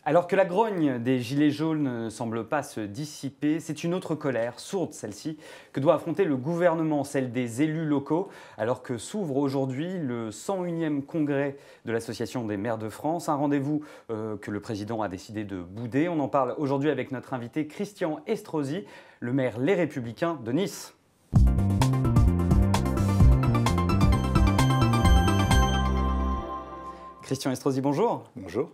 Alors que la grogne des gilets jaunes ne semble pas se dissiper, c'est une autre colère, sourde celle-ci, que doit affronter le gouvernement, celle des élus locaux, alors que s'ouvre aujourd'hui le 101e congrès de l'Association des maires de France, un rendez-vous que le président a décidé de bouder. On en parle aujourd'hui avec notre invité Christian Estrosi, le maire Les Républicains de Nice. Christian Estrosi, bonjour. Bonjour.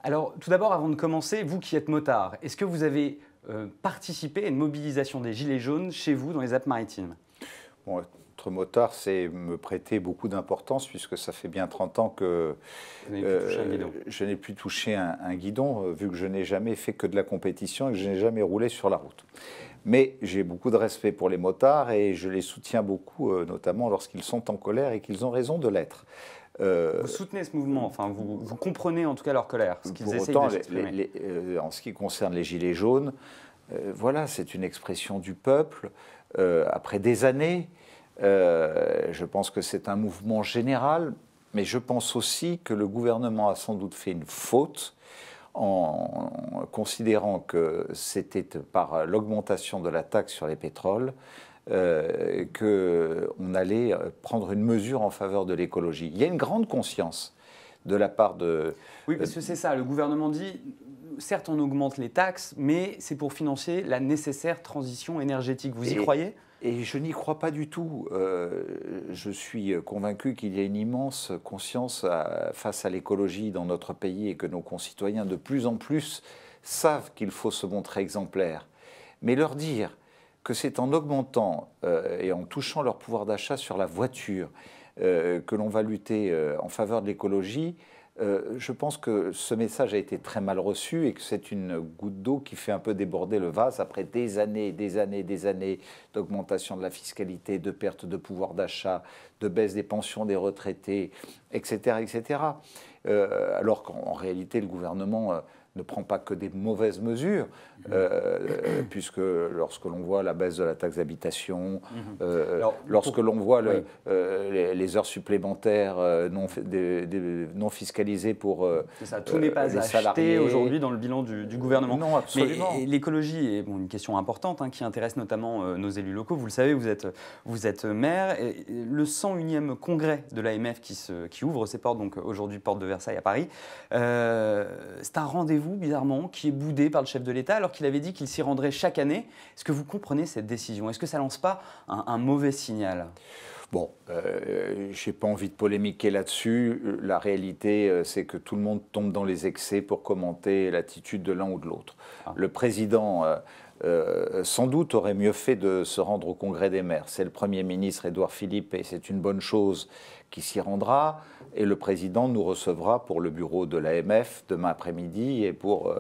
Alors, tout d'abord, avant de commencer, vous qui êtes motard, est-ce que vous avez participé à une mobilisation des Gilets jaunes chez vous dans les Alpes-Maritimes? Bon, être motard, c'est me prêter beaucoup d'importance puisque ça fait bien 30 ans que je n'ai plus touché un guidon, vu que je n'ai jamais fait que de la compétition et que je n'ai jamais roulé sur la route. Mais j'ai beaucoup de respect pour les motards et je les soutiens beaucoup, notamment lorsqu'ils sont en colère et qu'ils ont raison de l'être. Vous soutenez ce mouvement, enfin vous comprenez en tout cas leur colère, ce qu'ils essaient autant, d'exprimer. En ce qui concerne les Gilets jaunes, voilà, c'est une expression du peuple. Après des années, je pense que c'est un mouvement général, mais je pense aussi que le gouvernement a sans doute fait une faute en considérant que c'était par l'augmentation de la taxe sur les pétroles qu'on allait prendre une mesure en faveur de l'écologie. Il y a une grande conscience de la part de... Oui, parce que c'est ça, le gouvernement dit, certes on augmente les taxes, mais c'est pour financer la nécessaire transition énergétique. Vous y croyez ? Et je n'y crois pas du tout. Je suis convaincu qu'il y a une immense conscience face à l'écologie dans notre pays et que nos concitoyens de plus en plus savent qu'il faut se montrer exemplaire. Mais leur dire que c'est en augmentant et en touchant leur pouvoir d'achat sur la voiture que l'on va lutter en faveur de l'écologie, je pense que ce message a été très mal reçu et que c'est une goutte d'eau qui fait un peu déborder le vase après des années d'augmentation de la fiscalité, de perte de pouvoir d'achat, de baisse des pensions des retraités, etc. etc. Alors qu'en réalité, le gouvernement ne prend pas que des mauvaises mesures, puisque lorsque l'on voit la baisse de la taxe d'habitation, lorsque l'on voit les heures supplémentaires non fiscalisées pour ça, tout n'est pas acheté aujourd'hui dans le bilan du gouvernement. Non, absolument. Mais l'écologie est une question importante qui intéresse notamment nos élus locaux. Vous le savez, vous êtes maire. Et le 101e congrès de l'AMF qui ouvre ses portes, donc aujourd'hui porte de Versailles à Paris, c'est un rendez-vous bizarrement, qui est boudé par le chef de l'État alors qu'il avait dit qu'il s'y rendrait chaque année. Est-ce que vous comprenez cette décision? Est-ce que ça ne lance pas un mauvais signal? Bon, je n'ai pas envie de polémiquer là-dessus. La réalité, c'est que tout le monde tombe dans les excès pour commenter l'attitude de l'un ou de l'autre. Le président, sans doute, aurait mieux fait de se rendre au Congrès des maires. C'est le Premier ministre Édouard Philippe et c'est une bonne chose qui s'y rendra. Et le président nous recevra pour le bureau de l'AMF demain après-midi et pour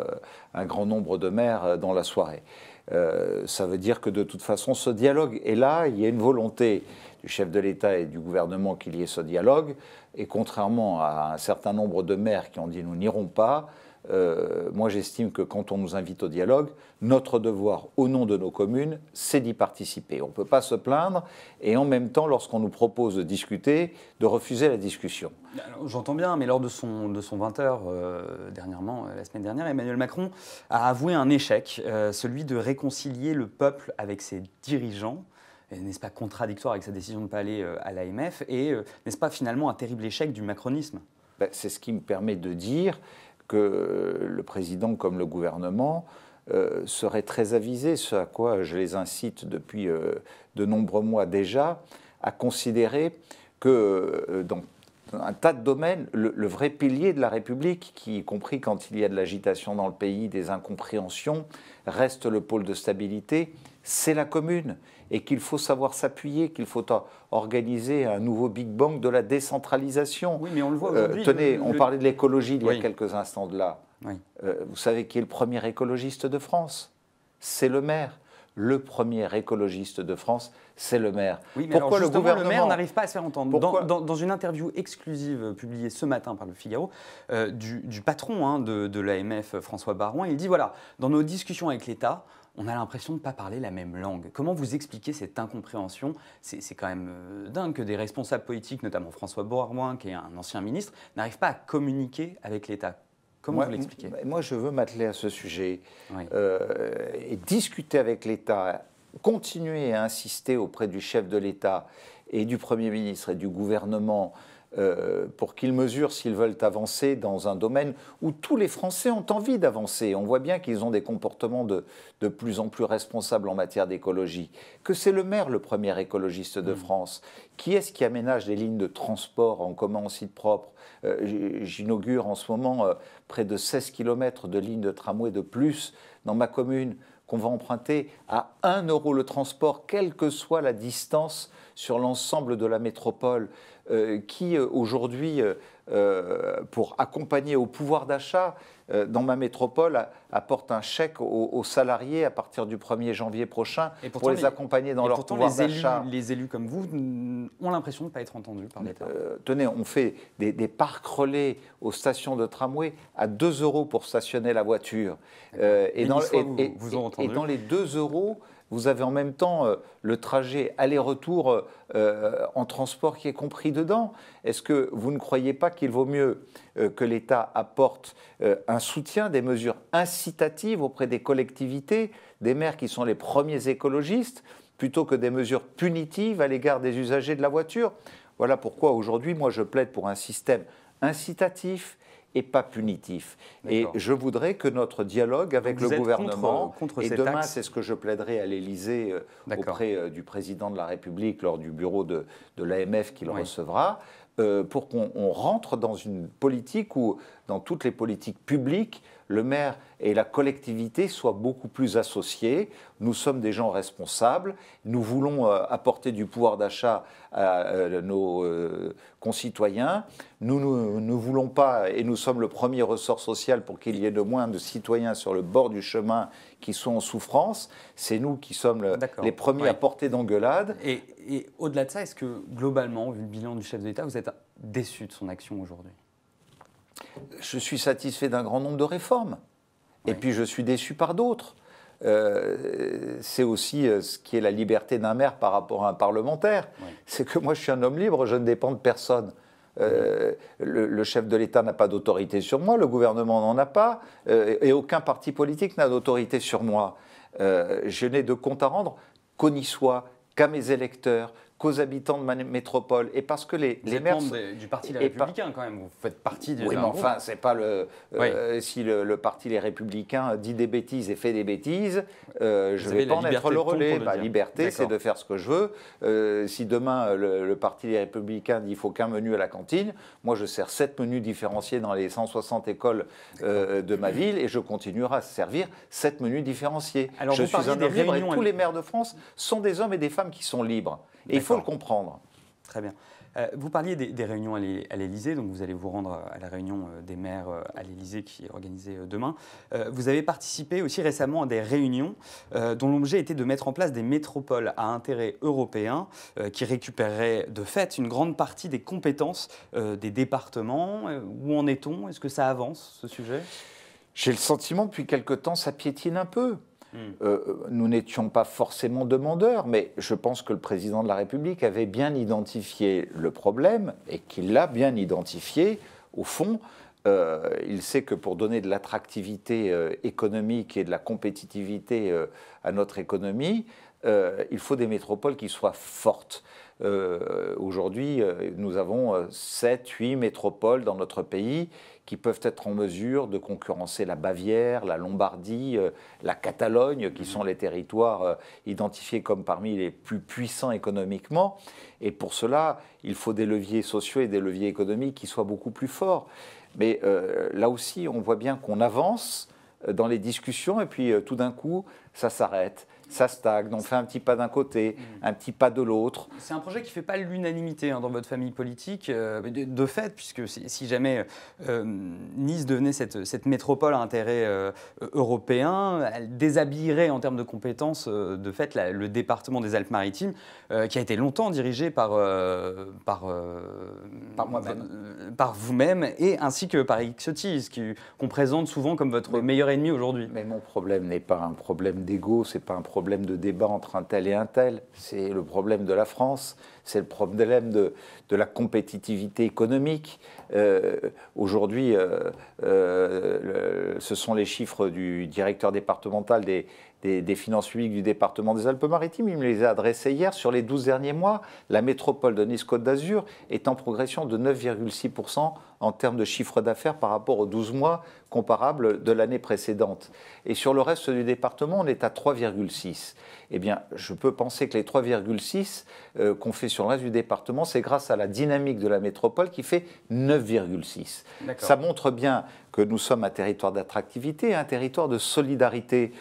un grand nombre de maires dans la soirée. Ça veut dire que de toute façon, ce dialogue est là. Il y a une volonté du chef de l'État et du gouvernement qu'il y ait ce dialogue. Et contrairement à un certain nombre de maires qui ont dit « nous n'irons pas », moi j'estime que quand on nous invite au dialogue, notre devoir au nom de nos communes, c'est d'y participer. On ne peut pas se plaindre et en même temps, lorsqu'on nous propose de discuter, de refuser la discussion. J'entends bien, mais lors de son 20h dernièrement, la semaine dernière, Emmanuel Macron a avoué un échec, celui de réconcilier le peuple avec ses dirigeants. N'est-ce pas contradictoire avec sa décision de ne pas aller à l'AMF et n'est-ce pas finalement un terrible échec du macronisme? C'est ce qui me permet de dire que le président comme le gouvernement serait très avisé, ce à quoi je les incite depuis de nombreux mois déjà, à considérer que dans un tas de domaines, le vrai pilier de la République, qui, y compris quand il y a de l'agitation dans le pays, des incompréhensions, reste le pôle de stabilité, c'est la commune. Et qu'il faut savoir s'appuyer, qu'il faut organiser un nouveau Big Bang de la décentralisation. Oui, mais on le voit aujourd'hui. Tenez, on parlait de l'écologie il y a quelques instants de là. Oui. Vous savez qui est le premier écologiste de France? C'est le maire. Le premier écologiste de France, c'est le maire. Oui, mais pourquoi le maire n'arrive pas à se faire entendre? Dans une interview exclusive publiée ce matin par Le Figaro, du patron de l'AMF, François Baroin, il dit voilà, dans nos discussions avec l'État, on a l'impression de ne pas parler la même langue. Comment vous expliquez cette incompréhension? C'est quand même dingue que des responsables politiques, notamment François Baroin, qui est un ancien ministre, n'arrivent pas à communiquer avec l'État. Comment vous l'expliquez? Moi, je veux m'atteler à ce sujet Oui. et discuter avec l'État, continuer à insister auprès du chef de l'État et du Premier ministre et du gouvernement pour qu'ils mesurent s'ils veulent avancer dans un domaine où tous les Français ont envie d'avancer. On voit bien qu'ils ont des comportements de plus en plus responsables en matière d'écologie. Que c'est le maire le premier écologiste de France. Qui est-ce qui aménage des lignes de transport en commun en site propre? J'inaugure en ce moment près de 16 km de lignes de tramway de plus dans ma commune qu'on va emprunter à 1 euro le transport, quelle que soit la distance sur l'ensemble de la métropole, qui aujourd'hui, pour accompagner au pouvoir d'achat dans ma métropole, apporte un chèque aux salariés à partir du 1er janvier prochain pour les accompagner dans leur pouvoir d'achat. Les élus comme vous ont l'impression de ne pas être entendus par l'État. Tenez, on fait des parcs relais aux stations de tramway à 2 euros pour stationner la voiture. Et dans les 2 euros, vous avez en même temps le trajet aller-retour en transport qui est compris dedans. Est-ce que vous ne croyez pas qu'il vaut mieux que l'État apporte un soutien, des mesures incitatives auprès des collectivités, des maires qui sont les premiers écologistes, plutôt que des mesures punitives à l'égard des usagers de la voiture? Voilà pourquoi aujourd'hui, moi, je plaide pour un système incitatif et pas punitif. Et je voudrais que notre dialogue avec le gouvernement, et demain c'est ce que je plaiderai à l'Élysée auprès du président de la République lors du bureau de l'AMF qu'il recevra, pour qu'on rentre dans une politique où, dans toutes les politiques publiques, le maire et la collectivité soient beaucoup plus associés. Nous sommes des gens responsables, nous voulons apporter du pouvoir d'achat à nos concitoyens. Nous ne voulons pas, et nous sommes le premier ressort social pour qu'il y ait de moins de citoyens sur le bord du chemin qui sont en souffrance. C'est nous qui sommes les premiers à porter d'engueulade. Et au-delà de ça, est-ce que globalement, vu le bilan du chef de l'État, vous êtes déçu de son action aujourd'hui? Je suis satisfait d'un grand nombre de réformes. Et puis je suis déçu par d'autres. C'est aussi ce qui est la liberté d'un maire par rapport à un parlementaire. C'est que moi, je suis un homme libre, je ne dépends de personne. Le chef de l'État n'a pas d'autorité sur moi, le gouvernement n'en a pas, et aucun parti politique n'a d'autorité sur moi. Je n'ai de compte à rendre qu'aux Niçois, qu'à mes électeurs, qu'aux habitants de ma métropole. Et parce que les maires... Vous êtes du Parti Les Républicains quand même, vous faites partie de... Oui, mais enfin, c'est pas le... si le Parti Les Républicains dit des bêtises et fait des bêtises, je ne vais pas en être le relais. Ma liberté, c'est de faire ce que je veux. Si demain, le Parti Les Républicains dit qu'il faut qu'un menu à la cantine, moi, je sers 7 menus différenciés dans les 160 écoles de ma ville et je continuerai à servir 7 menus différenciés. Alors, je suis un homme libre et tous les maires de France sont des hommes et des femmes qui sont libres. Et il faut le comprendre. Très bien. Vous parliez des réunions à l'Élysée, donc vous allez vous rendre à la réunion des maires à l'Élysée qui est organisée demain. Vous avez participé aussi récemment à des réunions dont l'objet était de mettre en place des métropoles à intérêt européen qui récupéreraient de fait une grande partie des compétences des départements. Où en est-on? Est-ce que ça avance, ce sujet? J'ai le sentiment depuis quelque temps ça piétine un peu. Nous n'étions pas forcément demandeurs, mais je pense que le président de la République avait bien identifié le problème et qu'il l'a bien identifié. Au fond, il sait que pour donner de l'attractivité économique et de la compétitivité à notre économie, il faut des métropoles qui soient fortes. Aujourd'hui, nous avons 7-8 métropoles dans notre pays qui peuvent être en mesure de concurrencer la Bavière, la Lombardie, la Catalogne, qui sont les territoires identifiés comme parmi les plus puissants économiquement. Et pour cela, il faut des leviers sociaux et des leviers économiques qui soient beaucoup plus forts. Mais là aussi, on voit bien qu'on avance dans les discussions et puis tout d'un coup, ça s'arrête. Ça stagne, on fait un petit pas d'un côté, un petit pas de l'autre. C'est un projet qui ne fait pas l'unanimité dans votre famille politique, de fait, puisque si jamais Nice devenait cette métropole à intérêt européen, elle déshabillerait en termes de compétences, de fait, le département des Alpes-Maritimes, qui a été longtemps dirigé par vous-même, et ainsi que par Éric Ciotti, qu'on présente souvent comme votre meilleur ennemi aujourd'hui. Mais mon problème n'est pas un problème d'ego, c'est pas un problème de débat entre un tel et un tel. C'est le problème de la France. c'est le problème de la compétitivité économique. Aujourd'hui, ce sont les chiffres du directeur départemental des finances publiques du département des Alpes-Maritimes. Il me les a adressés hier. Sur les 12 derniers mois, la métropole de Nice-Côte d'Azur est en progression de 9,6% en termes de chiffre d'affaires par rapport aux 12 mois comparables de l'année précédente. Et sur le reste du département, on est à 3,6. Eh bien, je peux penser que les 3,6 qu'on fait sur le reste du département, c'est grâce à la dynamique de la métropole qui fait 9,6. Ça montre bien que nous sommes un territoire d'attractivité, un territoire de solidarité.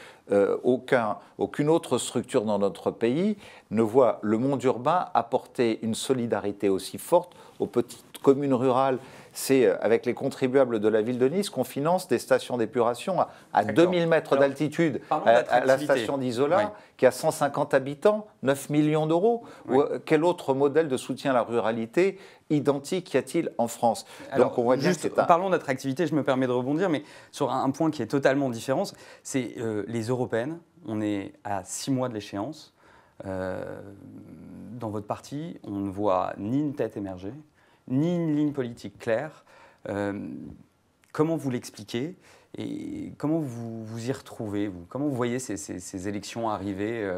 Aucune autre structure dans notre pays ne voit le monde urbain apporter une solidarité aussi forte aux petites communes rurales. C'est avec les contribuables de la ville de Nice qu'on finance des stations d'épuration à 2000 mètres d'altitude, à la station d'Isola, qui a 150 habitants, 9 millions d'euros. Quel autre modèle de soutien à la ruralité identique y a-t-il en France? Alors, donc on voit bien parlons d'attractivité, je me permets de rebondir, mais sur un point qui est totalement différent, c'est les européennes. On est à 6 mois de l'échéance. Dans votre parti, on ne voit ni une tête émerger, ni une ligne politique claire. Comment vous l'expliquez et comment vous vous y retrouvez, vous? Comment vous voyez ces élections arriver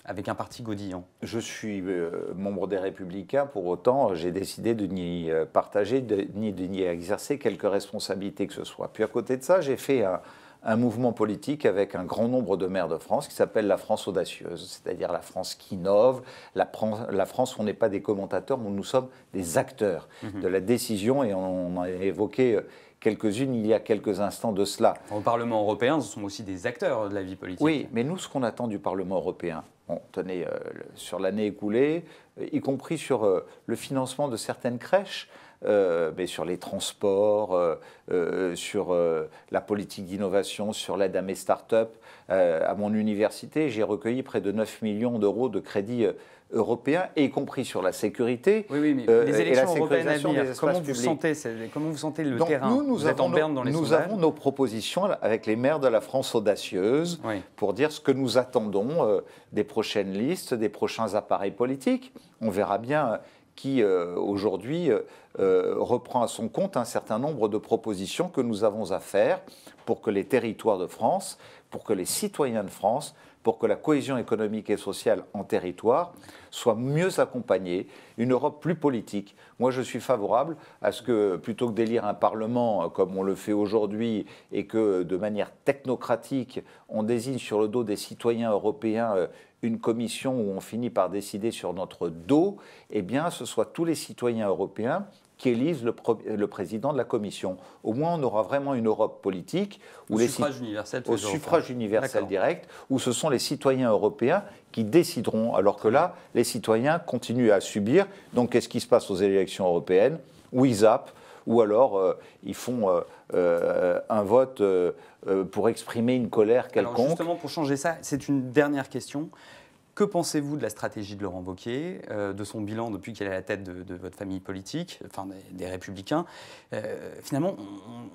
avec un parti godillant? Je suis membre des Républicains, pour autant, j'ai décidé de n'y partager, ni de n'y exercer quelque responsabilité que ce soit. Puis à côté de ça, j'ai fait un mouvement politique avec un grand nombre de maires de France qui s'appelle la France audacieuse, c'est-à-dire la France qui innove, la France où on n'est pas des commentateurs, où nous sommes des acteurs de la décision, et on a évoqué quelques-unes il y a quelques instants de cela. Au Parlement européen, ce sont aussi des acteurs de la vie politique. Oui, mais nous, ce qu'on attend du Parlement européen, tenez, sur l'année écoulée, y compris sur le financement de certaines crèches, mais sur les transports, sur la politique d'innovation, sur l'aide à mes start-up. À mon université, j'ai recueilli près de 9 millions d'euros de crédits européens, y compris sur la sécurité. Oui, mais les élections européennes à venir, comment vous sentez le terrain? Vous êtes en berne dans les sondages. Nous avons nos propositions avec les maires de la France audacieuse pour dire ce que nous attendons des prochaines listes, des prochains appareils politiques. On verra bien qui aujourd'hui reprend à son compte un certain nombre de propositions que nous avons à faire pour que les territoires de France, pour que les citoyens de France, pour que la cohésion économique et sociale en territoire soit mieux accompagnée, une Europe plus politique. Moi, je suis favorable à ce que, plutôt que d'élire un Parlement comme on le fait aujourd'hui et que, de manière technocratique, on désigne sur le dos des citoyens européens une commission où on finit par décider sur notre dos, eh bien, ce soit tous les citoyens européens qui élisent le président de la Commission. Au moins, on aura vraiment une Europe politique où au suffrage universel direct, où ce sont les citoyens européens qui décideront, alors que là, les citoyens continuent à subir. Donc, qu'est-ce qui se passe aux élections européennes? Où ils zappent, ou alors ils font un vote pour exprimer une colère quelconque. Alors justement, pour changer ça, c'est une dernière question. Que pensez-vous de la stratégie de Laurent Wauquiez, de son bilan depuis qu'il est à la tête de votre famille politique, enfin des Républicains? Finalement,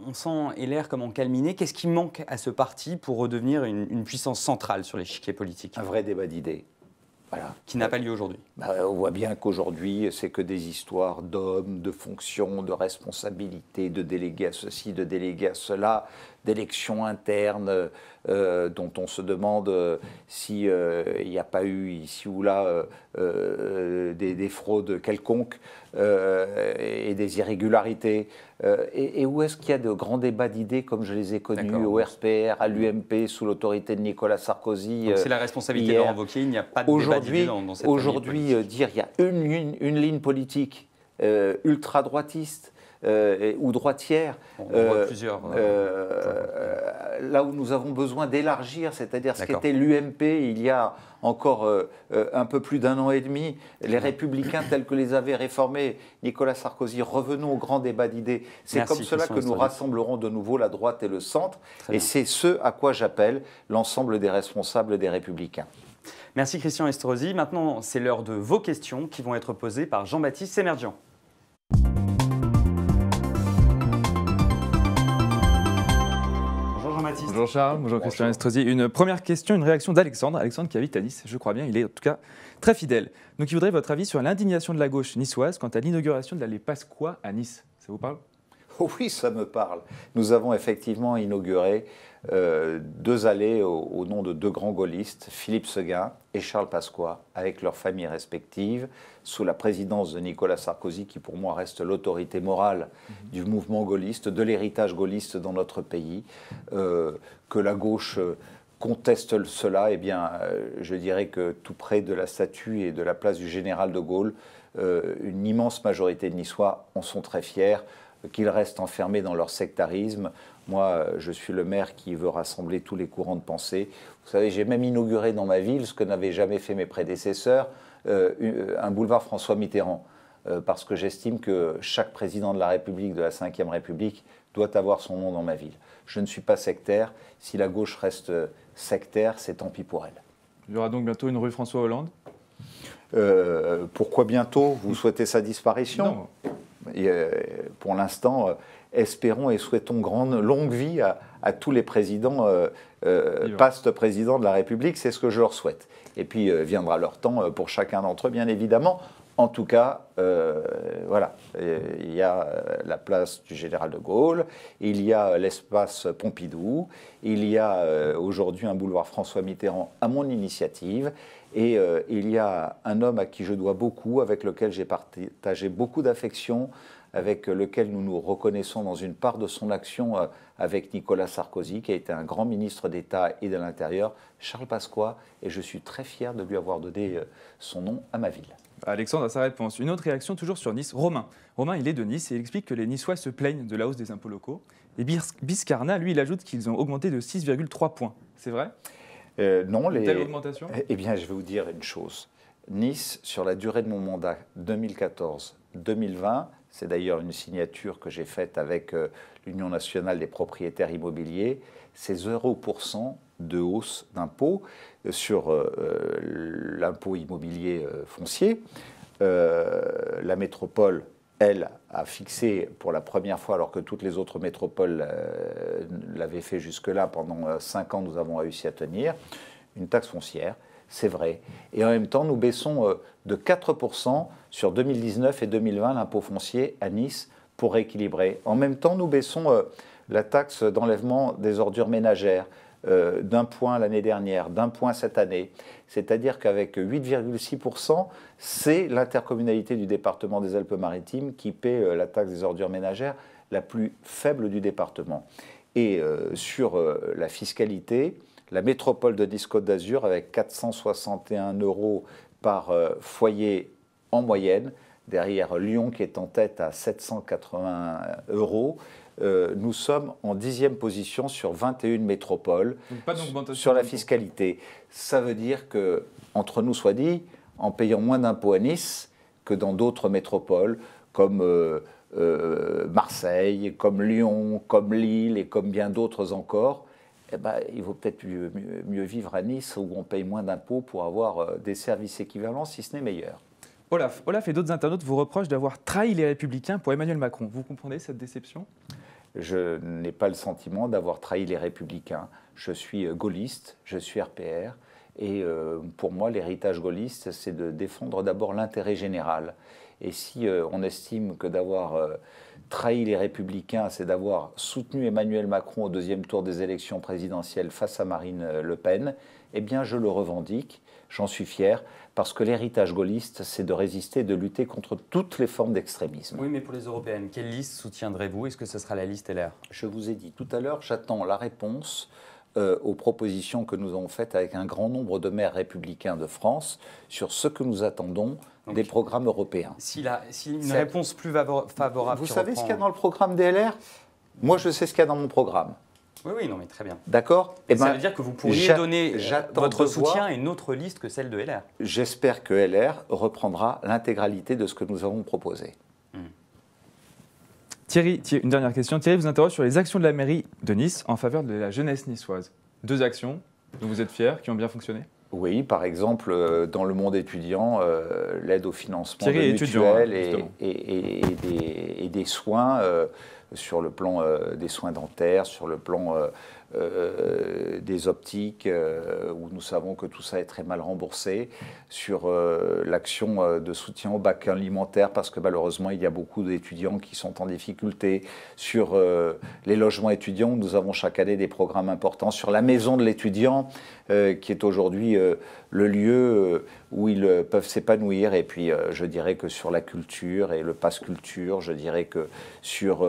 on sent LR comme encalminé. Qu'est-ce qui manque à ce parti pour redevenir une puissance centrale sur l'échiquier politique? Un vrai débat d'idées. Voilà. Qui n'a pas lieu aujourd'hui. On voit bien qu'aujourd'hui, c'est que des histoires d'hommes, de fonctions, de responsabilités, de délégués à ceci, de délégués à cela, d'élections internes dont on se demande s'il n'y a pas eu ici ou là des fraudes quelconques et des irrégularités. Et où est-ce qu'il y a de grands débats d'idées comme je les ai connus au RPR, à l'UMP, sous l'autorité de Nicolas Sarkozy? C'est la responsabilité de Laurent Wauquiez, il n'y a pas de débat d'idées dans cette Aujourd'hui, dire qu'il y a une ligne politique ultra-droitiste, ou droitière, là où nous avons besoin d'élargir, c'est-à-dire ce qu'était l'UMP il y a encore un peu plus d'un an et demi, les Républicains tels que les avait réformés Nicolas Sarkozy. Revenons au grand débat d'idées. C'est comme cela que nous rassemblerons de nouveau la droite et le centre, et c'est ce à quoi j'appelle l'ensemble des responsables des Républicains. Merci Christian Estrosi. Maintenant, c'est l'heure de vos questions qui vont être posées par Jean-Baptiste Sémerjian. Bonjour Charles, bonjour Christian Estrosi. Une première question, une réaction d'Alexandre. Alexandre qui habite à Nice, je crois bien, il est en tout cas très fidèle. Donc il voudrait votre avis sur l'indignation de la gauche niçoise quant à l'inauguration de l'allée Pasqua à Nice. Ça vous parle ? Oh oui, ça me parle. Nous avons effectivement inauguré 2 allées au nom de 2 grands gaullistes, Philippe Séguin et Charles Pasqua, avec leurs familles respectives, sous la présidence de Nicolas Sarkozy, qui pour moi reste l'autorité morale du mouvement gaulliste, de l'héritage gaulliste dans notre pays. Que la gauche conteste cela, eh bien, je dirais que tout près de la statue et de la place du général de Gaulle, une immense majorité de Niçois en sont très fiers, qu'ils restent enfermés dans leur sectarisme. Moi, je suis le maire qui veut rassembler tous les courants de pensée. Vous savez, j'ai même inauguré dans ma ville, ce que n'avaient jamais fait mes prédécesseurs, un boulevard François Mitterrand, parce que j'estime que chaque président de la République, de la Ve République, doit avoir son nom dans ma ville. Je ne suis pas sectaire. Si la gauche reste sectaire, c'est tant pis pour elle. Il y aura donc bientôt une rue François Hollande ? Pourquoi bientôt ? Vous souhaitez sa disparition ? Non. Et, pour l'instant, espérons et souhaitons longue vie à tous les présidents, pastes présidents de la République, c'est ce que je leur souhaite. Et puis viendra leur temps pour chacun d'entre eux, bien évidemment. En tout cas, voilà, il y a la place du Général de Gaulle, il y a l'espace Pompidou, il y a aujourd'hui un boulevard François Mitterrand à mon initiative, et il y a un homme à qui je dois beaucoup, avec lequel j'ai partagé beaucoup d'affection, avec lequel nous nous reconnaissons dans une part de son action avec Nicolas Sarkozy, qui a été un grand ministre d'État et de l'Intérieur, Charles Pasqua, et je suis très fier de lui avoir donné son nom à ma ville. Alexandre a sa réponse. Une autre réaction toujours sur Nice. Romain, il est de Nice et il explique que les Niçois se plaignent de la hausse des impôts locaux. Et Biscarna, lui, il ajoute qu'ils ont augmenté de 6,3 points. C'est vrai ? Non, une telle augmentation ? Eh bien, je vais vous dire une chose. Nice, sur la durée de mon mandat 2014-2020, c'est d'ailleurs une signature que j'ai faite avec l'Union nationale des propriétaires immobiliers, c'est 0% de hausse d'impôt sur l'impôt immobilier foncier. La métropole, elle, a fixé pour la première fois, alors que toutes les autres métropoles l'avaient fait jusque-là, pendant 5 ans, nous avons réussi à tenir, une taxe foncière, c'est vrai. Et en même temps, nous baissons de 4% sur 2019 et 2020 l'impôt foncier à Nice pour rééquilibrer. En même temps, nous baissons la taxe d'enlèvement des ordures ménagères d'1 point l'année dernière, d'1 point cette année. C'est-à-dire qu'avec 8,6%, c'est l'intercommunalité du département des Alpes-Maritimes qui paie la taxe des ordures ménagères la plus faible du département. Et sur la fiscalité, la métropole de Nice-Côte d'Azur, avec 461 € par foyer en moyenne, derrière Lyon qui est en tête à 780 €, nous sommes en 10e position sur 21 métropoles sur la fiscalité. Ça veut dire que, entre nous soit dit, en payant moins d'impôts à Nice que dans d'autres métropoles, comme Marseille, comme Lyon, comme Lille et comme bien d'autres encore, eh ben, il vaut peut-être mieux vivre à Nice où on paye moins d'impôts pour avoir des services équivalents, si ce n'est meilleurs. Olaf et d'autres internautes vous reprochent d'avoir trahi les Républicains pour Emmanuel Macron. Vous comprenez cette déception ? Je n'ai pas le sentiment d'avoir trahi les Républicains. Je suis gaulliste, je suis RPR, et pour moi, l'héritage gaulliste, c'est de défendre d'abord l'intérêt général. Et si on estime que d'avoir trahi les Républicains, c'est d'avoir soutenu Emmanuel Macron au 2e tour des élections présidentielles face à Marine Le Pen, eh bien, je le revendique, j'en suis fier, parce que l'héritage gaulliste, c'est de résister, de lutter contre toutes les formes d'extrémisme. Oui, mais pour les européennes, quelle liste soutiendrez-vous ? Est-ce que ce sera la liste LR ? Je vous ai dit tout à l'heure, j'attends la réponse aux propositions que nous avons faites avec un grand nombre de maires républicains de France sur ce que nous attendons des programmes européens. Si une réponse plus favorable... Vous savez ce qu'il y a dans le programme des LR ? Moi, je sais ce qu'il y a dans mon programme. Oui, non, mais très bien. D'accord ? Ça veut dire que vous pourriez donner votre soutien à une autre liste que celle de LR. J'espère que LR reprendra l'intégralité de ce que nous avons proposé. Thierry, une dernière question. Thierry vous interroge sur les actions de la mairie de Nice en faveur de la jeunesse niçoise. 2 actions dont vous êtes fiers, qui ont bien fonctionné ? Oui, par exemple, dans le monde étudiant, l'aide au financement Thierry de mutuelles et des soins sur le plan des soins dentaires, sur le plan des optiques, où nous savons que tout ça est très mal remboursé, sur l'action de soutien au bac alimentaire, parce que malheureusement, il y a beaucoup d'étudiants qui sont en difficulté, sur les logements étudiants, où nous avons chaque année des programmes importants, sur la maison de l'étudiant, qui est aujourd'hui le lieu où ils peuvent s'épanouir. Et puis, je dirais que sur la culture et le pass culture, je dirais que sur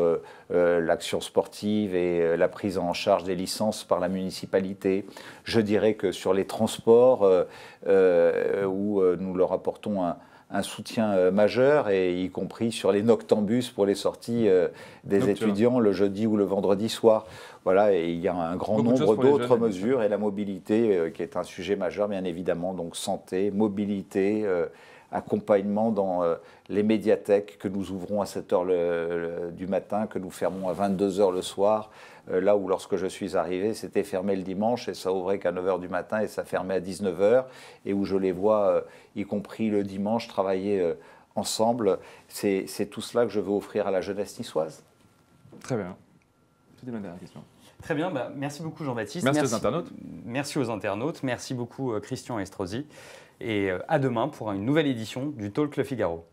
l'action sportive et la prise en charge des licences par la municipalité, je dirais que sur les transports, où nous leur apportons un soutien majeur, et y compris sur les noctambus pour les sorties des étudiants le jeudi ou le vendredi soir. Voilà, et il y a un grand nombre d'autres mesures, et la mobilité qui est un sujet majeur, bien évidemment, donc santé, mobilité, accompagnement dans les médiathèques que nous ouvrons à 7 h du matin, que nous fermons à 22 h le soir, là où lorsque je suis arrivé, c'était fermé le dimanche et ça ouvrait qu'à 9 h du matin et ça fermait à 19 h, et où je les vois, y compris le dimanche, travailler ensemble. C'est tout cela que je veux offrir à la jeunesse niçoise. Très bien. C'était ma dernière question. Très bien, merci beaucoup Jean-Baptiste. Merci aux internautes. Merci aux internautes, merci beaucoup Christian Estrosi. Et à demain pour une nouvelle édition du Talk Le Figaro.